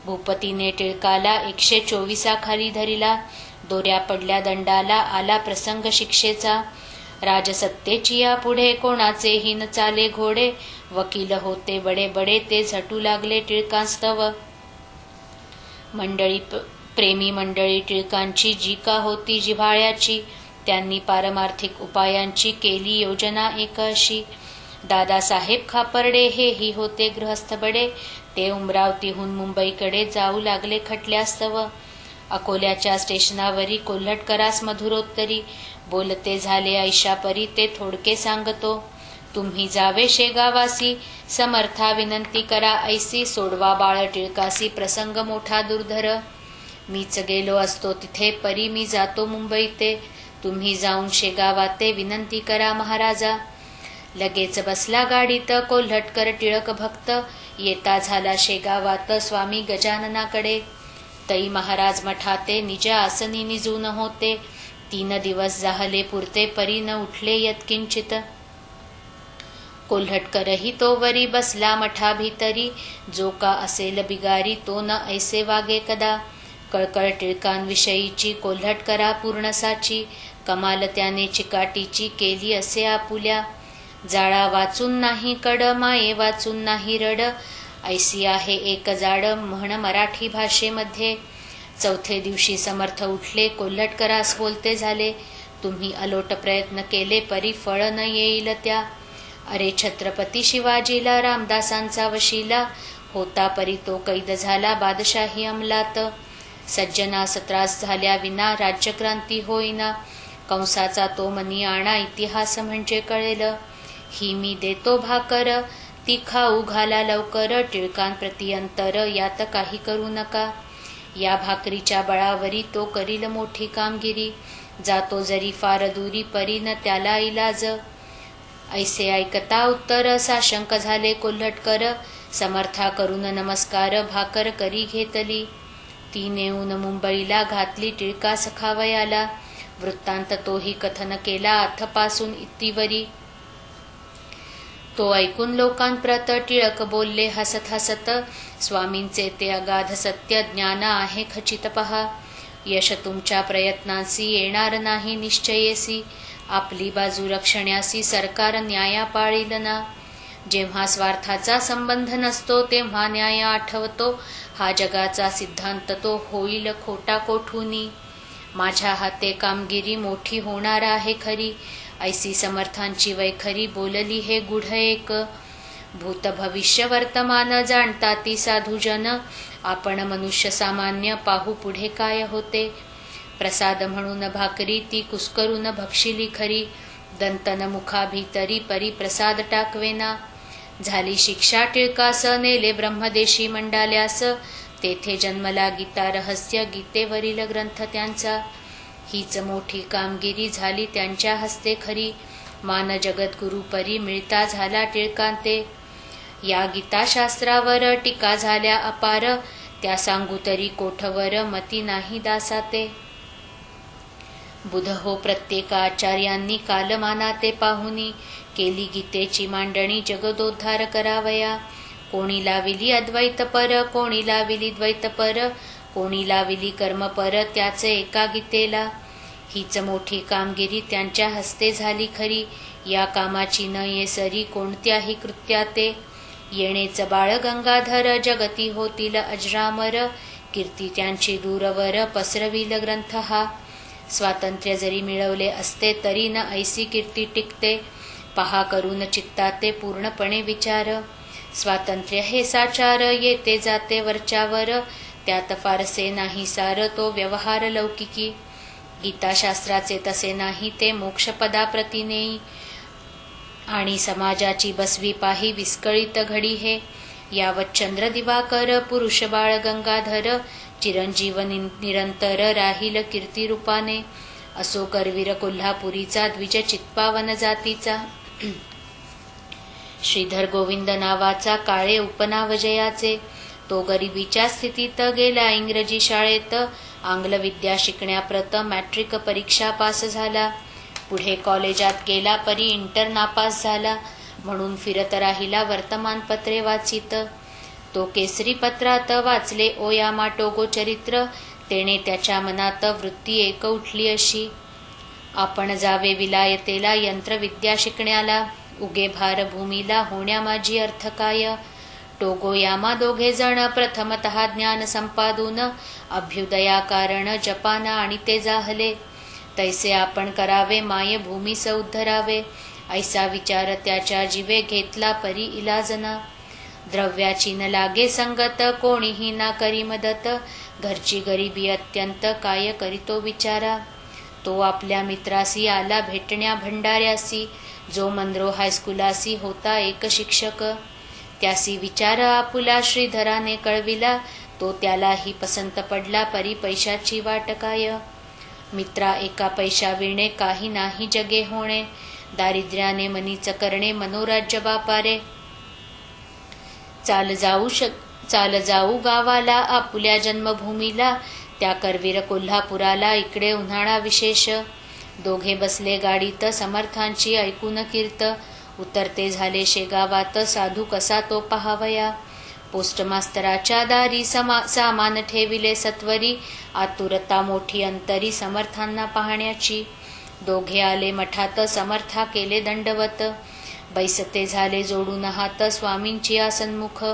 भूपतीने टिळकाला 124 खाली धरिला. दोऱ्या पडल्या दंडाला, आला प्रसंग शिक्षेचा. राजसत्तेची या पुढे कोणाचेही न चाले घोडे. वकील होते बडे बडे, ते झटू लागले टिळकांस्तव. मंडळी प्रेमी मंडळी टिळकांची जी का होती जिव्हाळ्याची. त्यांनी पारमार्थिक उपायांची केली योजना एक अशी. दादासाहेब खापर्डे हेही होते गृहस्थ बडे. ते अमरावतीहून मुंबईकडे जाऊ लागले खटल्यास्तव. अकोल्याच्या स्टेशनावरी कोल्हटकरास मधुरोत्तरी बोलते झाले ऐशापरी. ते थोडके सांगतो. तुम्ही जावे शेगावासी, समर्था विनंती करा ऐसी. सोडवा बाळ टिळकासी, प्रसंग मोठा दुर्धर. मीच गेलो असतो तिथे परी, मी जातो मुंबईते. तुम्ही जाऊन शेगावाते विनंती करा महाराजा. लगेच बसला गाडीत कोल्हटकर टिळक भक्त. येता झाला शेगावात स्वामी गजाननाकडे. तई महाराज मठाते निज आसनी निजून होते. 3 दिवस जाहले पुरते, परी न उठले यत्किंचित. कोल्हटकरही तोवरी बसला मठा भीतरी. जो का असेल बिगारी, तो न ऐसे वागे कदा. कळकळ टिळकांविषयीची कोल्हटकरा पूर्णसाची. कमाल त्याने चिकाटीची केली असे आपुल्या. जाळा वाचून नाही कड, माये वाचून नाही रड. ऐसी आहे एक जाड म्हण मराठी भाषेमध्ये. 4थ्या दिवशी समर्थ उठले, कोल्हटकरास बोलते झाले. तुम्ही अलोट प्रयत्न केले, परी फळ न येईल त्या. अरे छत्रपती शिवाजीला रामदासांचा वशिला. होता परी तो कैद झाला बादशाही अंमलात. सज्जनास त्रास झाल्या विना राज्यक्रांती होईना. कंसाचा तो मनी आणा, इतिहास म्हणजे कळेल. ही मी देतो भाकर, ती खाऊ घाला लवकर. टिळकांप्रती अंतर, यात काही करू नका. या भाकरीच्या बळावरी तो करील मोठी कामगिरी. जातो जरी फार दुरी, परी न त्याला इलाज. ऐसे ऐकता उत्तर, साशंक झाले कोल्हटकर. समर्था करून नमस्कार, भाकर करी घेतली. ती नेऊन मुंबईला घातली टिळकास खावयाला. वृत्तांत तोही कथन केला आथपासून इत्तीवरी. तो ऐकून लोकांप्रत टिळक बोलले हसत हसत. स्वामींचे ते अगाध सत्य ज्ञान आहे खचित पहा. यश तुमच्या प्रयत्नांसी येणार नाही निश्चयेसी. आपली बाजू रक्षण्यासी सरकार न्याया पाळील ना. जेव्हा स्वार्थाचा संबंध नसतो तेव्हा न्याय आठवतो. हा जगाचा सिद्धांत तो होईल खोटा कोठुनी. माझ्या हाते कामगिरी मोठी होणार आहे खरी. ऐसी समर्थांची वैखरी बोलली हे गुढ एक. भूत भविष्य वर्तमान जाणता ती साधुजन. आपण मनुष्य सामान्य पाहू पुढे काय होते. प्रसाद म्हणून भाकरी ती कुस्करून भक्षिली खरी. दंतन मुखा भीतरी परी प्रसाद टाकवेना. झाली शिक्षा टिळकास, नेले ब्रह्मदेशी मंडाल्यास. तेथे जन्मला गीता रहस्य, गीतेवरील ग्रंथ त्यांचा. हीच मोठी कामगिरी झाली त्यांच्या हस्ते खरी. मान जगद्गुरु परी मिळता झाला टिळकांते. या गीताशास्त्रावर टीका झाल्या अपार. त्या सांगू तरी कोठवर, मती नाही दासाते. बुध हो प्रत्येक आचार्यांनी कालमानाते पाहुनी. केली गीतेची मांडणी, जगदोद्धार करावया. कोणी लाविली अद्वैत पर, कोणी लाविली द्वैत पर. कोणी लाविली कर्म पर, त्याचे एका गीतेला. हीच मोठी कामगिरी त्यांच्या हस्ते झाली खरी. या कामाची न ये सरी कोणत्याही कृत्याते. येणेच बाळ गंगाधर, जगती होतील अजरामर. कीर्ती त्यांची दूरवर, पसरविल ग्रंथ हा. स्वातंत्र्य जरी मिळवले असते तरी न ऐसी कीर्ती टिकते. पहा करून चित्ताते पूर्णपणे विचार. स्वातंत्र्य हे साचार, येते जाते वरच्यावर. त्यात फारसे नाही सार, तो व्यवहार लौकिकी. गीताशास्त्राचे तसे नाही, ते मोक्षपदाप्रती नेई. आणि समाजाची बसवी पाही विस्कळीत घडी हे. यावत चंद्र दिवाकर, पुरुष बाळ गंगाधर. चिरंजीव निरंतर राहील कीर्ती रूपाने. असो करवीर कोल्हापुरीचा, द्विज चित्पावन जातीचा. श्रीधर गोविंद नावाचा, काळे उपनाव जयाचे. तो गरिबीच्या स्थितीत गेला इंग्रजी शाळेत. आंग्ल विद्या शिकण्याप्रत मॅट्रिक परीक्षा पास झाला. पुढे कॉलेजात गेला परी इंटर नापास झाला. म्हणून फिरत राहिला वर्तमानपत्रे वाचित. तो केसरी पत्रात वाचले ओयामा टोगो चरित्र, तेने त्याच्या मनात वृत्ती एक उठली अशी. आपण जावे विलायतेला यंत्रविद्या शिकण्याला, उगे भार भूमीला होण्या माझी अर्थ काय. टोगो यामा दोघे जण प्रथमतः ज्ञान संपादून, अभ्युदया कारण जपाना आणि ते जाहले. तैसे आपण करावे माये भूमीस उद्धरावे, ऐसा विचार त्याच्या जीवे घेतला परी इलाजना. द्रव्याची न लागे संगत, कोणीही ना करी मदत, घरची गरिबी अत्यंत काय करीतो विचारा. तो आपल्या मित्रासी आला भेटण्या भंडाऱ्यासी, जो मंद्रो हायस्कुलासी होता एक शिक्षक. त्यासी विचार आपुला श्रीधराने कळविला, तो त्यालाही पसंत पडला परी पैशाची वाट काय. मित्रा एका पैशा विणे काही नाही जगे होणे, दारिद्र्याने मनीच करणे मनोराज्य बापारे. चाल जाऊ गावाला आपुल्या जन्मभूमीला, त्या करवीर कोल्हापुराला इकडे उन्हाळा विशेष. दोघे बसले गाडीत समर्थांची ऐकून कीर्त, उतरते झाले शेगावात साधू कसा तो पहावया. पोस्टमास्तराच्या दारी सामान ठेविले सत्वरी, आतुरता मोठी अंतरी समर्थांना पाहण्याची. दोघे आले मठात समर्था केले दंडवत, बैसते झाले जोडून हात स्वामींची आसन्मुख.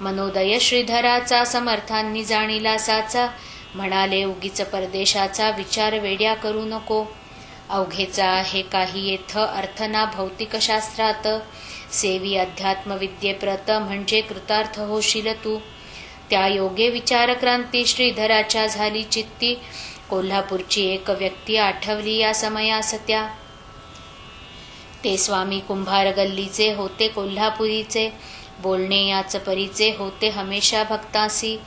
मनोदय श्रीधराचा समर्थांनी जाणीला साचा, म्हणाले उगीच परदेशाचा विचार वेड्या करू नको. अवघेचा आहे काही येथ अर्थना भौतिक शास्त्रात, सेवी अध्यात्म विद्येप्रत म्हणजे कृतार्थ होशील तू. त्या योगे विचार क्रांती श्रीधराच्या झाली चित्ती, कोल्हापूरची एक व्यक्ती आठवली या समयास त्या. ते स्वामी कुंभार गल्लीचे होते कोल्हापुरीचे, बोलणे याच परीचे होते हमेशा भक्तासी.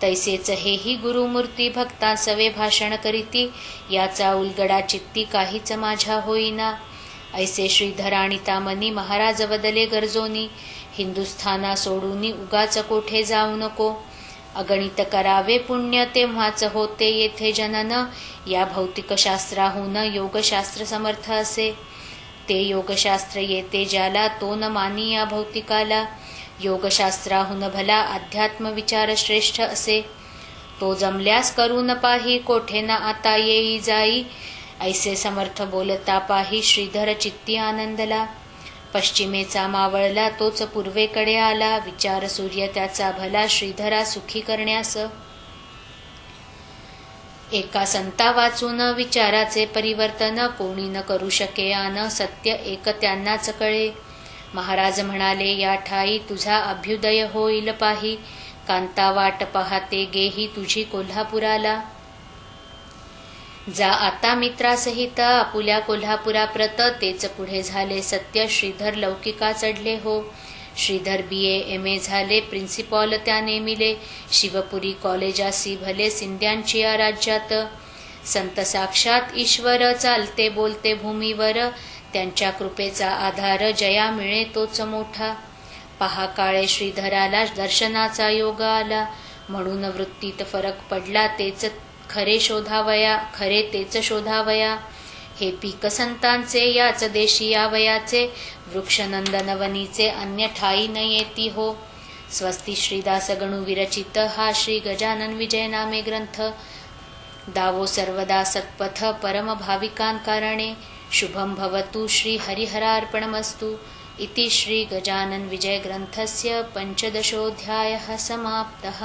तैसेच हेही गुरुमूर्ती भक्तांसवे भाषण करीती, याचा उलगडा चित्ती काहीच माझ्या होईना. ऐसे श्रीधराणी तामनी महाराज बदले गरजोनी, हिंदुस्थाना सोडूनी उगाच कोठे जाऊ नको. अगणित करावे पुण्य तेव्हाच होते येथे जनन, या भौतिक शास्त्राहून योगशास्त्र समर्थ असे. ते योगशास्त्र येते ज्याला, तो न मानी या भौतिकाला. योगशास्त्राहून भला अध्यात्म विचार श्रेष्ठ असे. तो जमल्यास करून पाही कोठे न आता येई जाई, ऐसे समर्थ बोलता पाही श्रीधर चित्ती आनंदला. पश्चिमेचा मावळला तोच पूर्वेकडे आला, विचार सूर्य त्याचा भला श्रीधरा सुखी करण्यास. एका संता वाचून विचाराचे परिवर्तन, कोणी न करू शके आन सत्य एक त्यांनाच कळे. महाराज म्हणाले या ठाई तुझा अभ्युदय होईल पाही, कांता वाट पाहते गेही तुझी कोल्हापुराला. जा आता मित्रासहित आपुल्या कोल्हापुराप्रत, तेच पुढे झाले सत्य श्रीधर लौकिका चढले हो. श्रीधर BA MA झाले, प्रिन्सिपॉल त्या नेमिले, शिवपुरी कॉलेजासी भले सिंध्यांची या राज्यात. संत साक्षात ईश्वर चालते बोलते भूमीवर, त्यांच्या कृपेचा आधार जया मिळे तोच मोठा. पहा काळे श्रीधराला दर्शनाचा योग आला, म्हणून वृत्तीत फरक पडला तेच खरे तेच शोधावया. हे पीक संतांचे याच देशी यावयाचे, वृक्षनंदनवनीचे अन्य ठाई न येती हो. स्वस्ती श्रीदास गणू विरचित हा श्री गजानन विजय नामे ग्रंथ. दावो सर्वदा सत्पथ परम भाविकांकारणे, शुभं भवतु श्री हरिहरार्पणमस्तु. इति श्री गजानन विजय ग्रंथस्य 15ोऽध्यायः समाप्तः.